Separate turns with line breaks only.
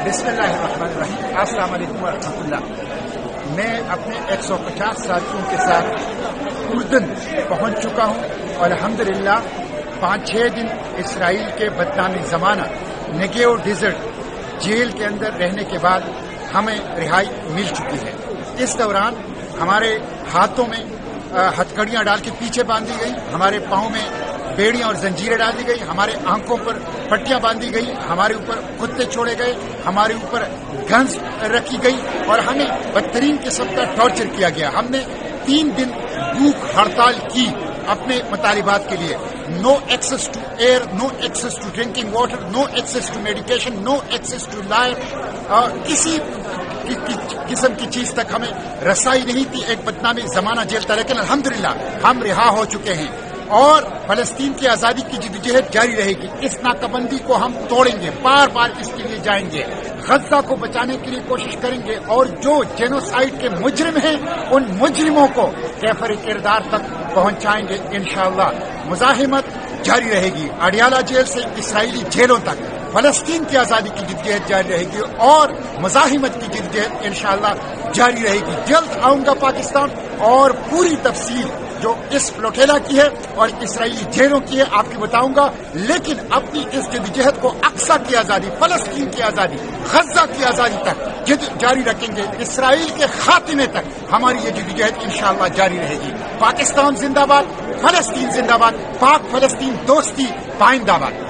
بسم اللہ الرحمن الرحیم. السلام علیکم ورحمۃ اللہ. میں اپنے 150 ساتھیوں کے ساتھ اردن پہنچ چکا ہوں اور الحمدللہ 5-6 دن اسرائیل کے بدنامی زمانہ نیگیو ڈیزرٹ جیل کے اندر رہنے کے بعد ہمیں رہائی مل چکی ہے. اس دوران ہمارے ہاتھوں میں ہتھکڑیاں ڈال کے پیچھے باندھی گئی، ہمارے پاؤں میں بیڑیاں اور زنجیریں ڈال دی گئی، ہمارے آنکھوں پر پٹیاں باندھی گئی، ہمارے اوپر کتے چھوڑے گئے، ہمارے اوپر گنز رکھی گئی اور ہمیں بدترین قسم کا ٹارچر کیا گیا. ہم نے 3 دن بھوک ہڑتال کی اپنے مطالبات کے لیے. No access to air, no access to drinking water, no access to medication, no access to life. کسی قسم کی چیز تک ہمیں رسائی نہیں تھی. ایک بدنامی زمانہ جیل تھا، لیکن الحمدللہ ہم رہا ہو چکے ہیں اور فلسطین کی آزادی کی جدوجہد جاری رہے گی. اس ناکہ بندی کو ہم توڑیں گے، بار بار اس کے لیے جائیں گے، غزہ کو بچانے کے لیے کوشش کریں گے اور جو جینوسائیڈ کے مجرم ہیں ان مجرموں کو کیفر کردار تک پہنچائیں گے انشاءاللہ. مزاحمت جاری رہے گی، اڈیالہ جیل سے اسرائیلی جیلوں تک. فلسطین کی آزادی کی جدوجہد جاری رہے گی اور مزاحمت کی جدوجہد انشاءاللہ جاری رہے گی. جلد آؤں گا پاکستان اور پوری تفصیل جو اس فلوٹیلا کی ہے اور اسرائیلی جیلوں کی ہے آپ کی بتاؤں گا. لیکن اپنی اس جدوجہد کو اقصی کی آزادی، فلسطین کی آزادی، غزہ کی آزادی تک جاری رکھیں گے. اسرائیل کے خاتمے تک ہماری یہ جدوجہد انشاءاللہ جاری رہے گی. پاکستان زندہ باد، فلسطین زندہ باد، پاک فلسطین دوستی پائندہ باد.